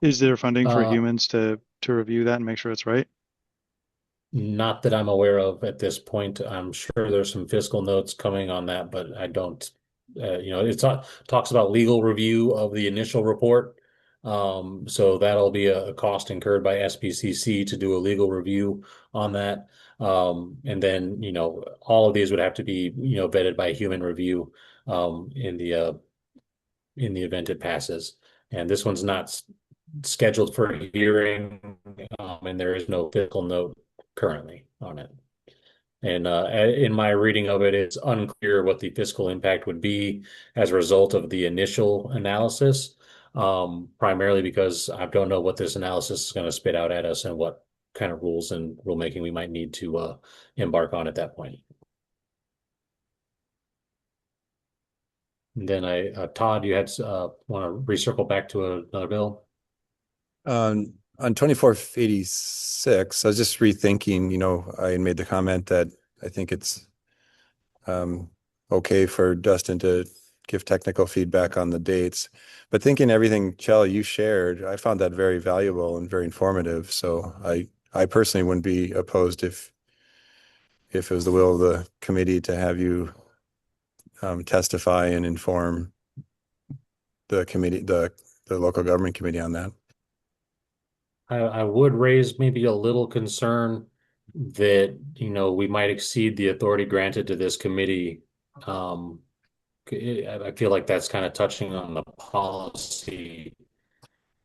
Is there funding for uh, humans to review that and make sure it's right? not that I'm aware of at this point. I'm sure there's some fiscal notes coming on that, but I don't, talks about legal review of the initial report. So that'll be a cost incurred by SBCC to do a legal review on that. And then, all of these would have to be, vetted by human review, in the event it passes. And this one's not scheduled for a hearing, and there is no fiscal note currently on it. And in my reading of it, it's unclear what the fiscal impact would be as a result of the initial analysis, primarily because I don't know what this analysis is going to spit out at us and what kind of rules and rulemaking we might need to embark on at that point. And then Todd, you had want to recircle back to another bill? On 2486, I was just rethinking, I had made the comment that I think it's okay for Dustin to give technical feedback on the dates. But thinking everything, Chell, you shared, I found that very valuable and very informative. So I personally wouldn't be opposed if it was the will of the committee to have you testify and inform the committee, the local government committee on that. I would raise maybe a little concern that, we might exceed the authority granted to this committee. I feel like that's kind of touching on the policy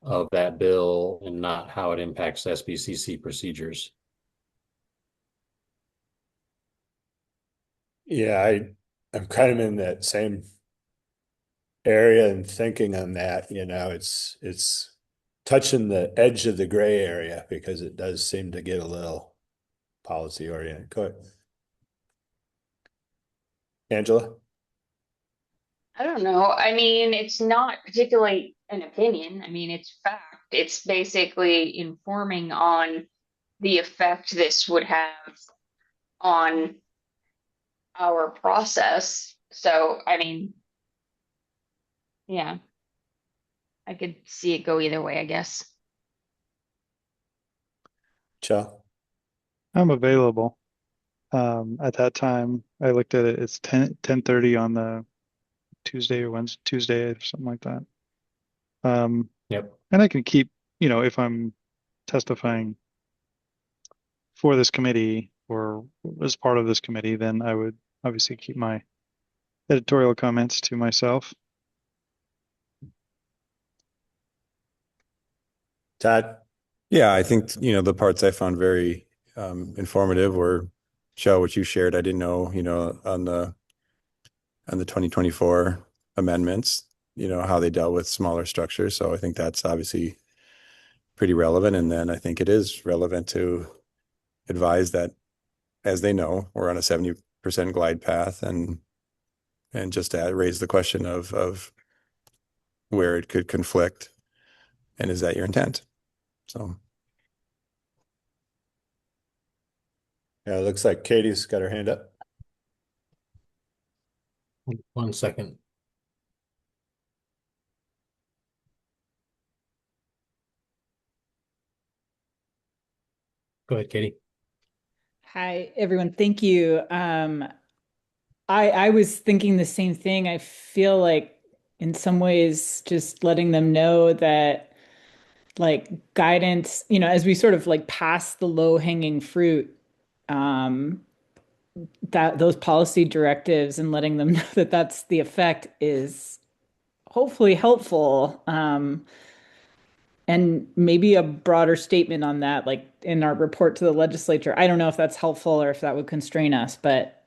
of that bill and not how it impacts SBCC procedures. Yeah, I'm kind of in that same area and thinking on that, it's touching the edge of the gray area because it does seem to get a little policy oriented. Go ahead. Angela? I don't know. I mean, it's not particularly an opinion. I mean, it's fact. It's basically informing on the effect this would have on our process. So, I mean, yeah, I could see it go either way, I guess. Chell? I'm available. At that time, I looked at it. It's 10:30 on the Tuesday or Wednesday, Tuesday or something like that. Yep. And I can keep, if I'm testifying for this committee or as part of this committee, then I would obviously keep my editorial comments to myself. Todd? Yeah, I think, the parts I found very informative were, Joe, what you shared. I didn't know, on the 2024 amendments, how they dealt with smaller structures. So I think that's obviously pretty relevant. And then I think it is relevant to advise that, as they know, we're on a 70% glide path, and just to raise the question of where it could conflict, and is that your intent? So. Yeah, it looks like Katie's got her hand up. 1 second. Go ahead, Katie. Hi, everyone. Thank you. I was thinking the same thing. I feel like in some ways just letting them know that like guidance, as we sort of like pass the low-hanging fruit, um, that those policy directives and letting them know that that's the effect is hopefully helpful. and maybe a broader statement on that, like in our report to the legislature. I don't know if that's helpful or if that would constrain us, but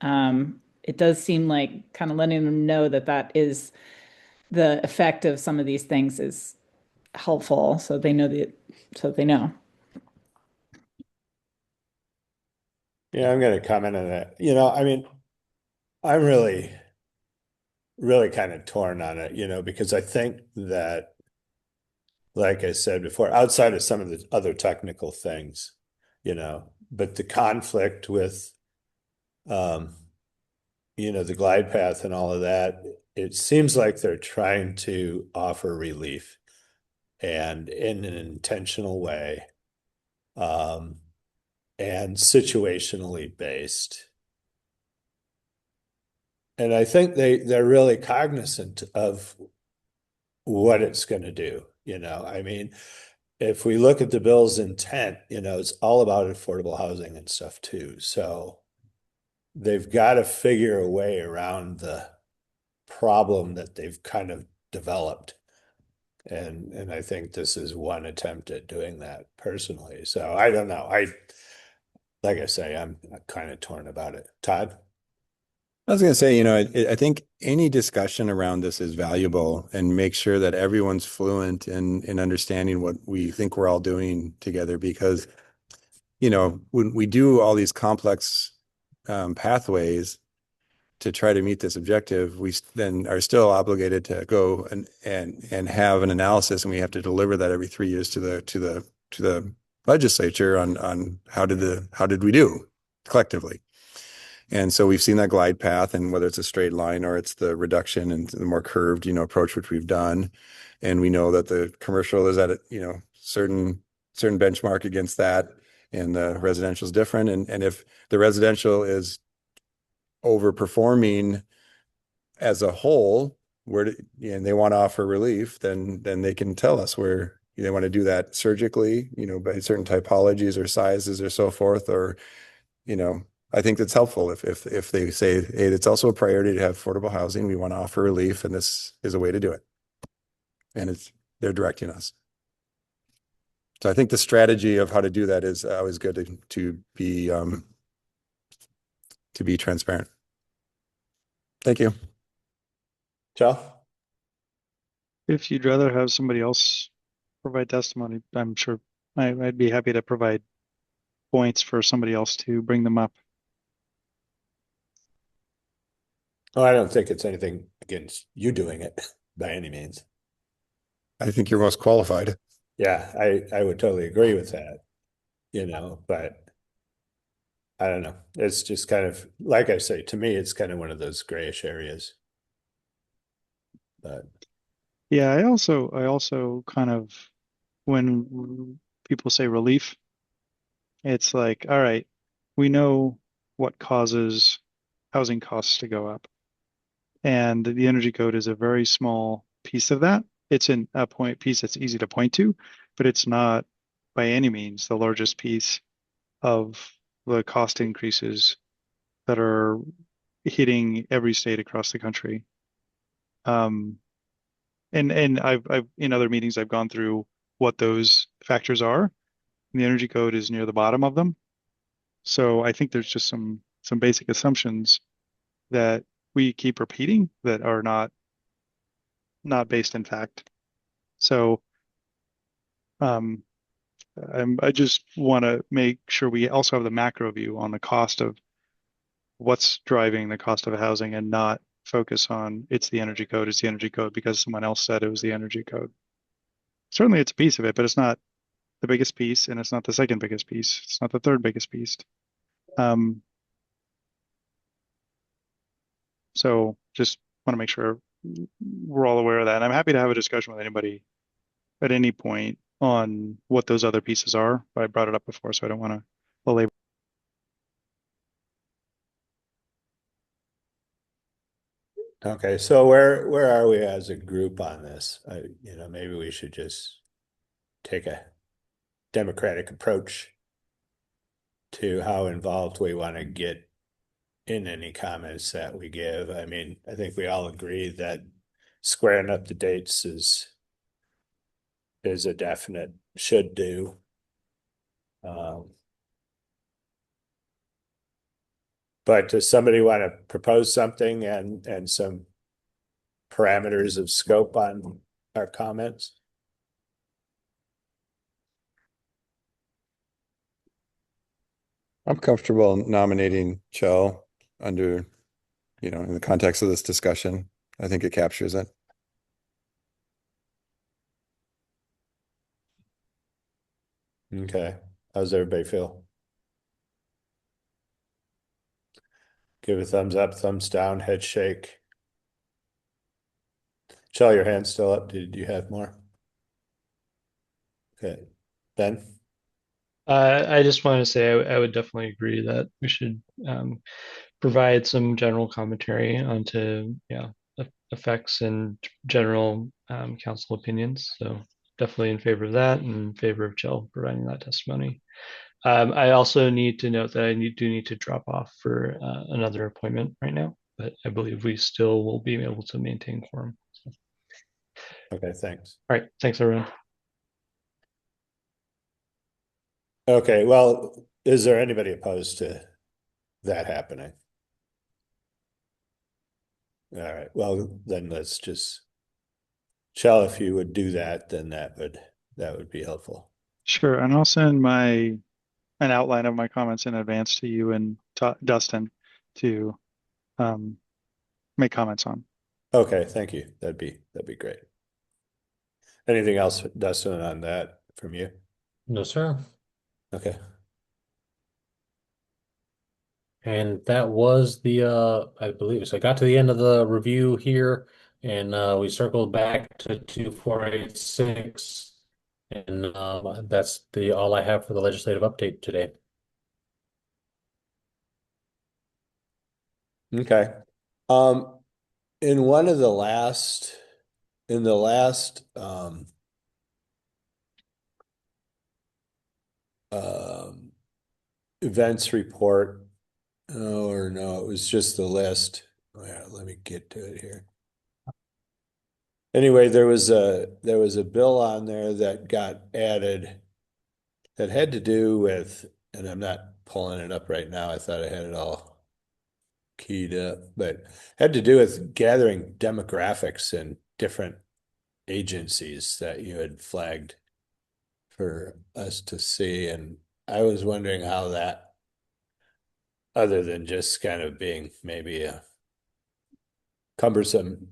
it does seem like kind of letting them know that that is the effect of some of these things is helpful, so they know so they know. Yeah, I'm going to comment on that. I mean, I'm really kind of torn on it, because I think that, like I said before, outside of some of the other technical things, but the conflict with, um, the glide path and all of that, it seems like they're trying to offer relief and in an intentional way, um, and situationally based. And I think they're really cognizant of what it's going to do. I mean, if we look at the bill's intent, it's all about affordable housing and stuff too. So they've got to figure a way around the problem that they've kind of developed. And I think this is one attempt at doing that personally. So I don't know. Like I say, I'm kind of torn about it. Todd? I was going to say, I think any discussion around this is valuable and make sure that everyone's fluent in understanding what we think we're all doing together. Because, when we do all these complex pathways to try to meet this objective, we then are still obligated to go and have an analysis, and we have to deliver that every 3 years to the legislature on how did we do collectively. And so we've seen that glide path, and whether it's a straight line or it's the reduction and the more curved, approach which we've done. And we know that the commercial is at a, certain benchmark against that, and the residential is different. And if the residential is overperforming as a whole, and they want to offer relief, then they can tell us where they want to do that surgically, by certain typologies or sizes or so forth, or, I think that's helpful if they say, hey, it's also a priority to have affordable housing. We want to offer relief, and this is a way to do it. And they're directing us. So I think the strategy of how to do that is always good to be transparent. Thank you. Joe? If you'd rather have somebody else provide testimony, I'm sure I'd be happy to provide points for somebody else to bring them up. Oh, I don't think it's anything against you doing it by any means. I think you're most qualified. Yeah, I would totally agree with that, but I don't know. It's just kind of, like I say, to me, it's kind of one of those grayish areas. But yeah, I also kind of, when people say relief, it's like, all right, we know what causes housing costs to go up. And the energy code is a very small piece of that. It's in a piece that's easy to point to, but it's not by any means the largest piece of the cost increases that are hitting every state across the country. And I've in other meetings I've gone through what those factors are. And the energy code is near the bottom of them. So I think there's just some basic assumptions that we keep repeating that are not based in fact. So I just want to make sure we also have the macro view on the cost of what's driving the cost of housing, and not focus on it's the energy code because someone else said it was the energy code. Certainly it's a piece of it, but it's not the biggest piece, and it's not the second biggest piece. It's not the third biggest piece. So just want to make sure we're all aware of that. And I'm happy to have a discussion with anybody at any point on what those other pieces are. But I brought it up before, so I don't want to belabor. okay, so where are we as a group on this? Maybe we should just take a democratic approach to how involved we want to get in any comments that we give. I mean, I think we all agree that squaring up the dates is is a definite should do. But does somebody want to propose something and some parameters of scope on our comments? I'm comfortable nominating Chell under, in the context of this discussion. I think it captures it. Okay. How's everybody feel? Give a thumbs up, thumbs down, head shake. Chell, your hand's still up. Did you have more? Okay. Ben? I just want to say I would definitely agree that we should provide some general commentary onto effects and general council opinions. So definitely in favor of that and in favor of Jill providing that testimony. I also need to note that I do need to drop off for another appointment right now, but I believe we still will be able to maintain quorum. So. Okay, thanks. All right, thanks everyone. Okay, well, is there anybody opposed to that happening? All right, well, then let's just, Chell, if you would do that, then that would be helpful. Sure, and I'll send an outline of my comments in advance to you and Dustin to make comments on. Okay, thank you. That'd be great. Anything else, Dustin, on that from you? No, sir. Okay. And that was I believe so. I got to the end of the review here, and we circled back to 2486, and that's all I have for the legislative update today. Okay. In one of the last, in the last events report, or no, it was just the list. Yeah, let me get to it here. Anyway, there was a bill on there that got added that had to do with, and I'm not pulling it up right now. I thought I had it all keyed up, but had to do with gathering demographics in different agencies that you had flagged for us to see. And I was wondering how that, other than just kind of being maybe a cumbersome,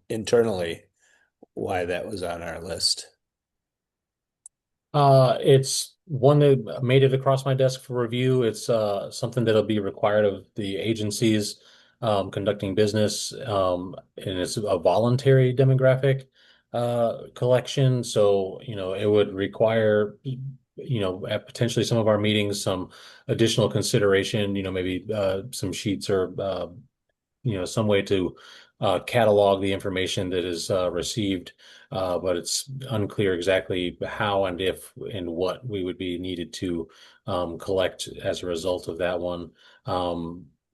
internally, why that was on our list. It's one that made it across my desk for review. It's something that'll be required of the agencies conducting business, and it's a voluntary demographic collection. So, it would require, at potentially some of our meetings, some additional consideration, maybe some sheets or some way to catalog the information that is received, but it's unclear exactly how and if and what we would be needed to collect as a result of that one.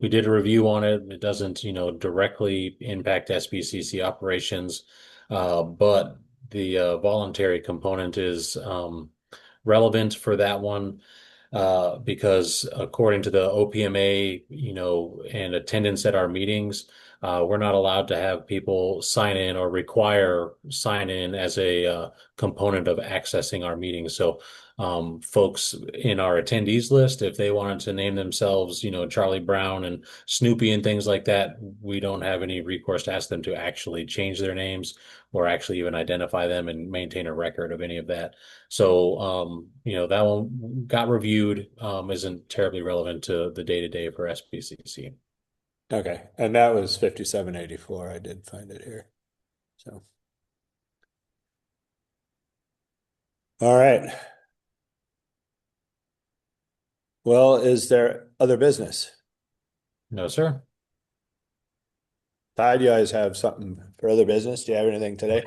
We did a review on it. It doesn't, directly impact SBCC operations, but the voluntary component is relevant for that one. Because according to the OPMA, and attendance at our meetings, we're not allowed to have people sign in or require sign in as a component of accessing our meetings. So, folks in our attendees list, if they wanted to name themselves, Charlie Brown and Snoopy and things like that, we don't have any recourse to ask them to actually change their names or actually even identify them and maintain a record of any of that. So, that one got reviewed, isn't terribly relevant to the day-to-day for SBCC. Okay, and that was 5784. I did find it here. So, all right. Well, is there other business? No, sir. Todd, you guys have something for other business? Do you have anything today?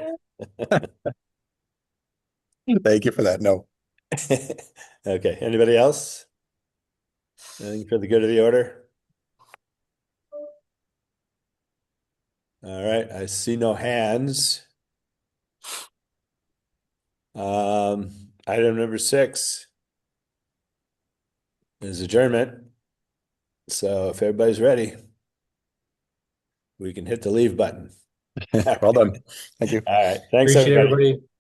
Thank you for that. No. Okay, anybody else? Anything for the good of the order? All right, I see no hands. Item number 6 is adjournment. So if everybody's ready, we can hit the leave button. Well done. Thank you. All right. Thanks, Appreciate everybody. everybody.